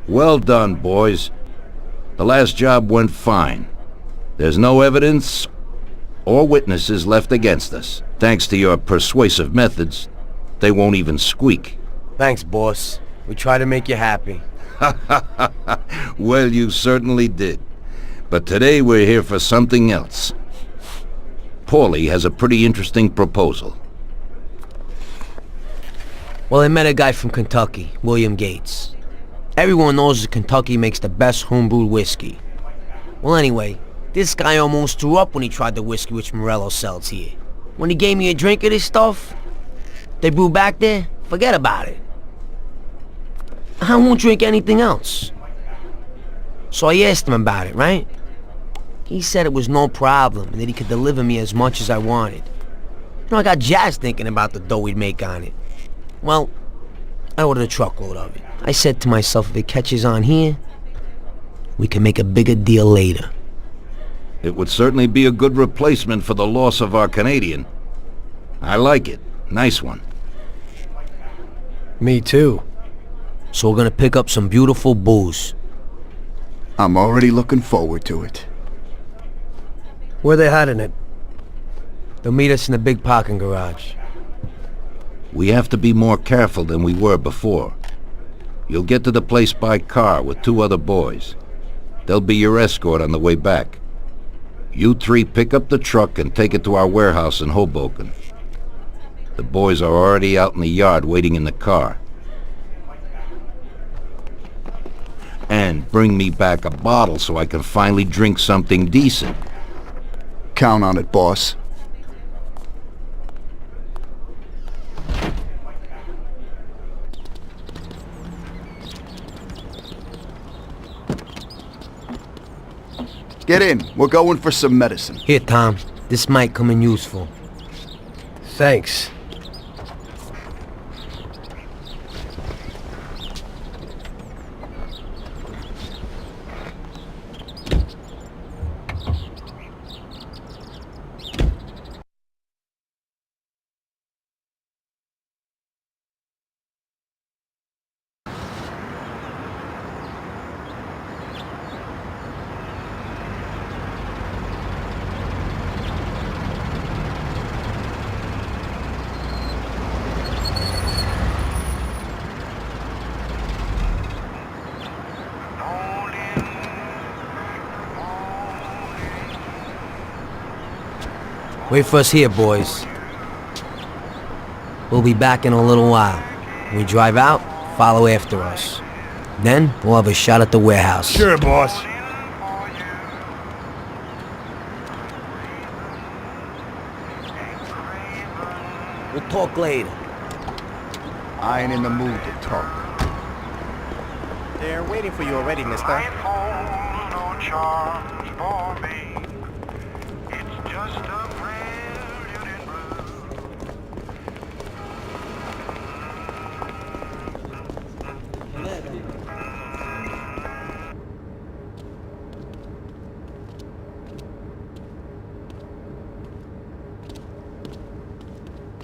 Well done, boys. The last job went fine. There's no evidence or witnesses left against us. Thanks to your persuasive methods, they won't even squeak. Thanks, boss. We try to make you happy. Well, you certainly did. But today we're here for something else. Paulie has a pretty interesting proposal. Well, I met a guy from Kentucky, William Gates. Everyone knows that Kentucky makes the best homebrewed whiskey. Well, anyway, this guy almost threw up when he tried the whiskey which Morello sells here. When he gave me a drink of this stuff they brew back there, forget about it. I won't drink anything else. So I asked him about it, right? He said it was no problem and that he could deliver me as much as I wanted. You know, I got jazzed thinking about the dough we'd make on it. Well, I ordered a truckload of it. I said to myself, if it catches on here, we can make a bigger deal later. It would certainly be a good replacement for the loss of our Canadian. I like it. Nice one. Me too. So we're gonna pick up some beautiful booze. I'm already looking forward to it. Where they hiding it? They'll meet us in the big parking garage. We have to be more careful than we were before. You'll get to the place by car with 2 other boys. They'll be your escort on the way back. You 3 pick up the truck and take it to our warehouse in Hoboken. The boys are already out in the yard waiting in the car. And bring me back a bottle so I can finally drink something decent. Count on it, boss. Get in. We're going for some medicine. Here, Tom. This might come in useful. Thanks. Wait for us here, boys. We'll be back in a little while. When we drive out, follow after us. Then, we'll have a shot at the warehouse. Sure, boss. We'll talk later. I ain't in the mood to talk. They're waiting for you already, mister. No charms for me. It's just a prelude in blue.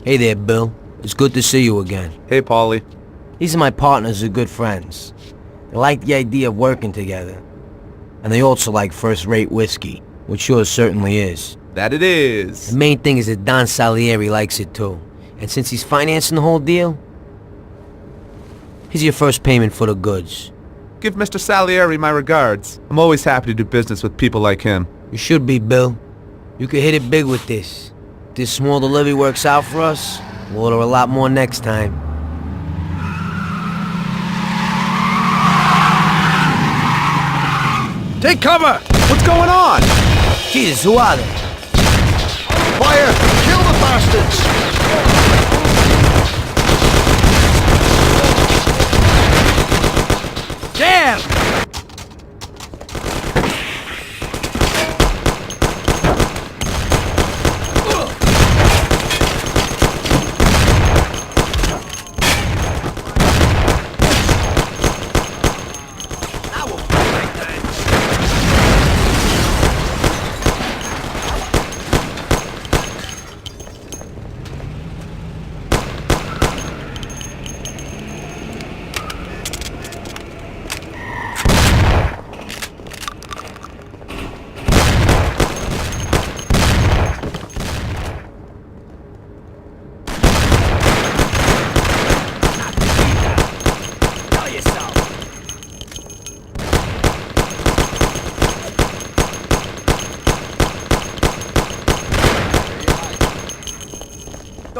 Hey there, Bill. It's good to see you again. Hey, Paulie. These are my partners who are good friends. They like the idea of working together. And they also like first-rate whiskey, which yours certainly is. That it is. The main thing is that Don Salieri likes it too. And since he's financing the whole deal, here's your first payment for the goods. Give Mr. Salieri my regards. I'm always happy to do business with people like him. You should be, Bill. You could hit it big with this. If this small delivery works out for us, we'll order a lot more next time. Take cover! What's going on? Jesus, who are they? Fire! Kill the bastards! Damn!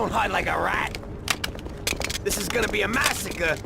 Don't hide like a rat. This is gonna be a massacre.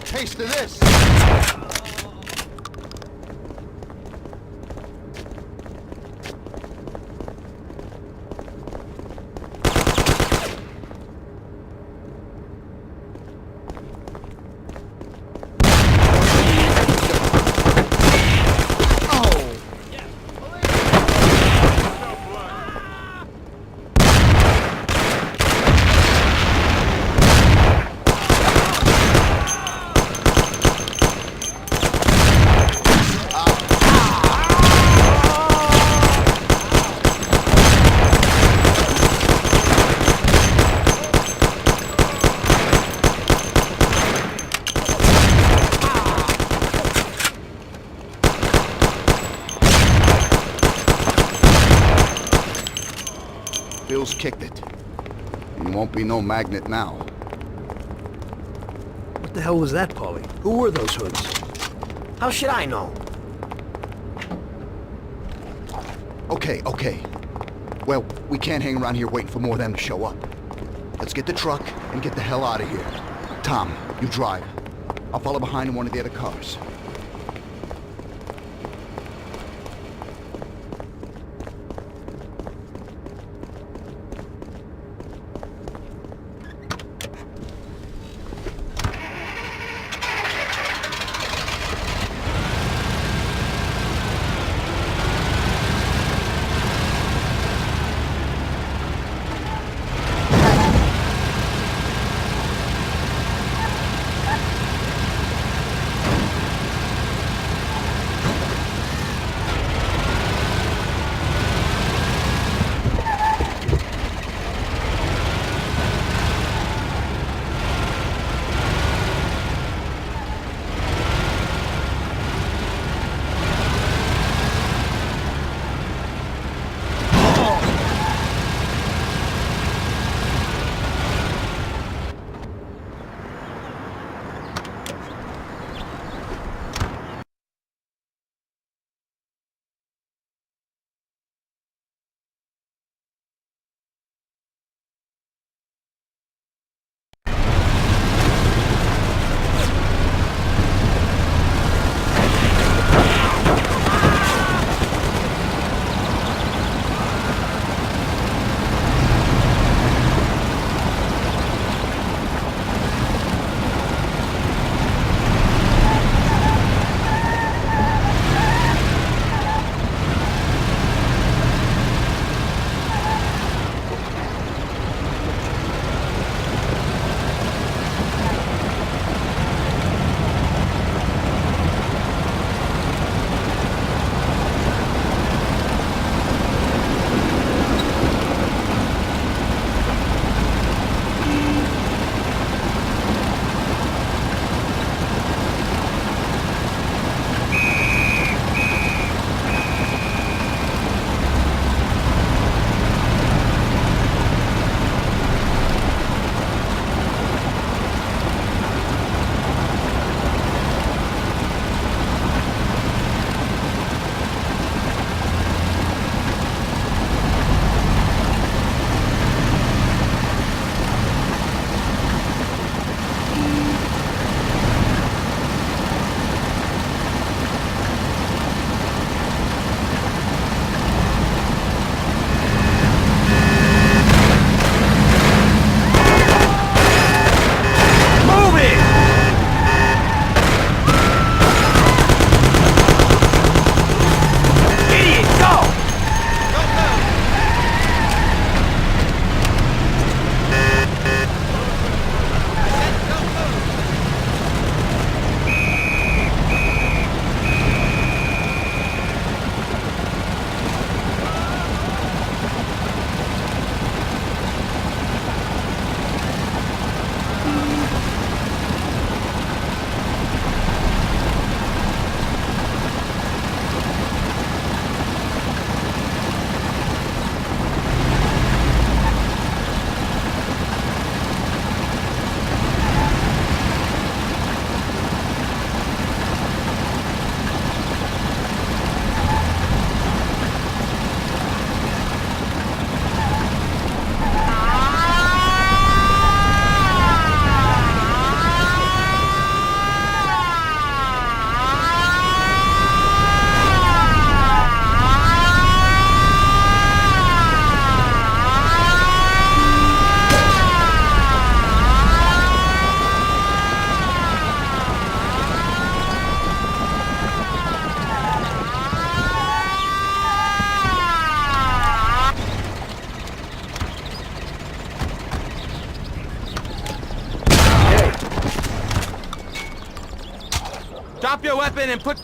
Taste of this. Bill's kicked it. And won't be no magnet now. What the hell was that, Paulie? Who were those hoods? How should I know? Okay. Well, we can't hang around here waiting for more of them to show up. Let's get the truck and get the hell out of here. Tom, you drive. I'll follow behind in one of the other cars. Drop your weapon and put...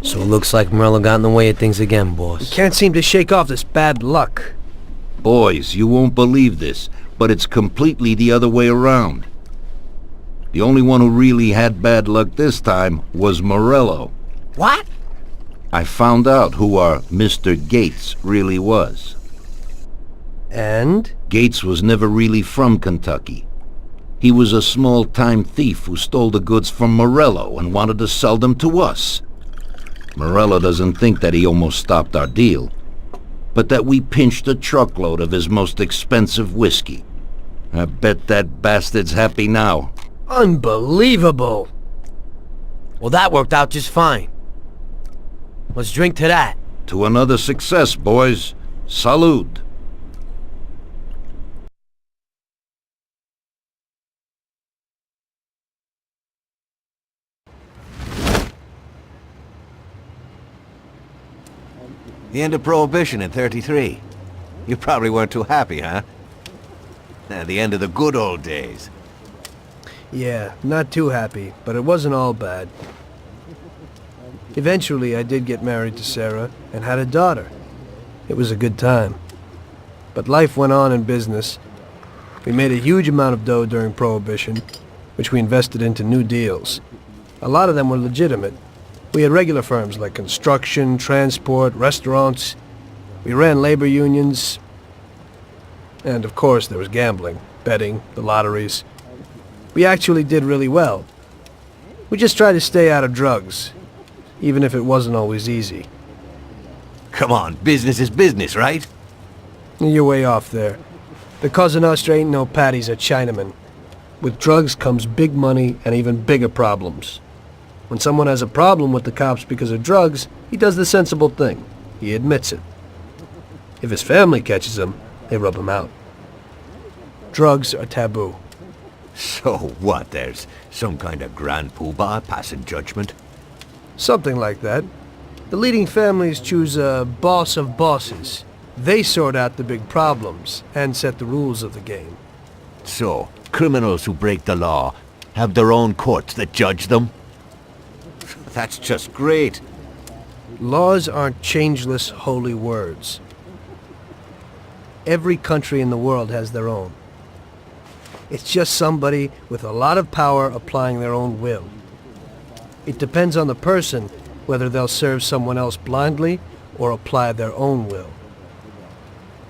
So it looks like Morello got in the way of things again, boss. Can't seem to shake off this bad luck. Boys, you won't believe this, but it's completely the other way around. The only one who really had bad luck this time was Morello. What? I found out who our Mr. Gates really was. And? Gates was never really from Kentucky. He was a small-time thief who stole the goods from Morello and wanted to sell them to us. Morello doesn't think that he almost stopped our deal, but that we pinched a truckload of his most expensive whiskey. I bet that bastard's happy now. Unbelievable! Well, that worked out just fine. Let's drink to that. To another success, boys. Salud. The end of Prohibition in '33. You probably weren't too happy, huh? The end of the good old days. Yeah, not too happy, but it wasn't all bad. Eventually, I did get married to Sarah and had a daughter. It was a good time. But life went on in business. We made a huge amount of dough during Prohibition, which we invested into new deals. A lot of them were legitimate. We had regular firms like construction, transport, restaurants. We ran labor unions. And of course there was gambling, betting, the lotteries. We actually did really well. We just tried to stay out of drugs, even if it wasn't always easy. Come on, business is business, right? You're way off there. The Cosa Nostra ain't no patties or Chinamen. With drugs comes big money and even bigger problems. When someone has a problem with the cops because of drugs, he does the sensible thing. He admits it. If his family catches him, they rub him out. Drugs are taboo. So what, there's some kind of grand poobah passing judgment? Something like that. The leading families choose a boss of bosses. They sort out the big problems and set the rules of the game. So, criminals who break the law have their own courts that judge them? That's just great. Laws aren't changeless holy words. Every country in the world has their own. It's just somebody with a lot of power applying their own will. It depends on the person whether they'll serve someone else blindly or apply their own will.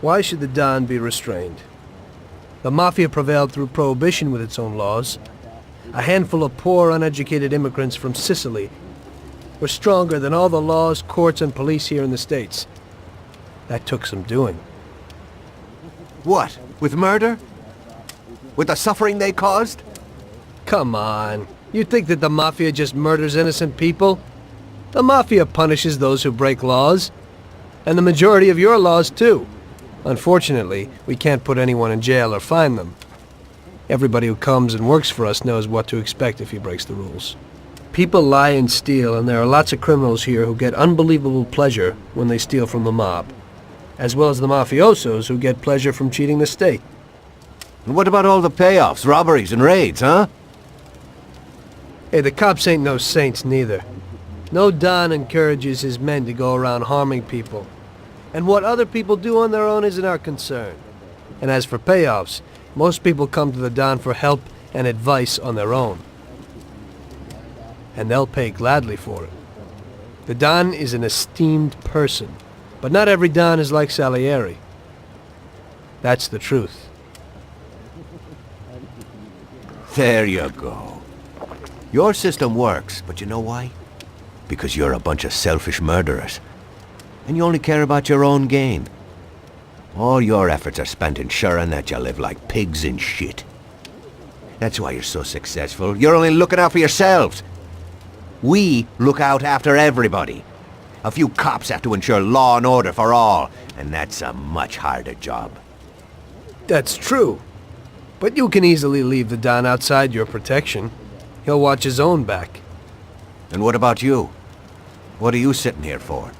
Why should the Don be restrained? The Mafia prevailed through Prohibition with its own laws. A handful of poor, uneducated immigrants from Sicily were stronger than all the laws, courts, and police here in the States. That took some doing. What? With murder? With the suffering they caused? Come on. You think that the Mafia just murders innocent people? The Mafia punishes those who break laws. And the majority of your laws, too. Unfortunately, we can't put anyone in jail or fine them. Everybody who comes and works for us knows what to expect if he breaks the rules. People lie and steal, and there are lots of criminals here who get unbelievable pleasure when they steal from the mob, as well as the mafiosos who get pleasure from cheating the state. And what about all the payoffs, robberies, and raids, huh? Hey, the cops ain't no saints neither. No Don encourages his men to go around harming people. And what other people do on their own isn't our concern. And as for payoffs, most people come to the Don for help and advice on their own. And they'll pay gladly for it. The Don is an esteemed person, but not every Don is like Salieri. That's the truth. There you go. Your system works, but you know why? Because you're a bunch of selfish murderers. And you only care about your own gain. All your efforts are spent ensuring that you live like pigs in shit. That's why you're so successful. You're only looking out for yourselves. We look out after everybody. A few cops have to ensure law and order for all, and that's a much harder job. That's true. But you can easily leave the Don outside your protection. He'll watch his own back. And what about you? What are you sitting here for?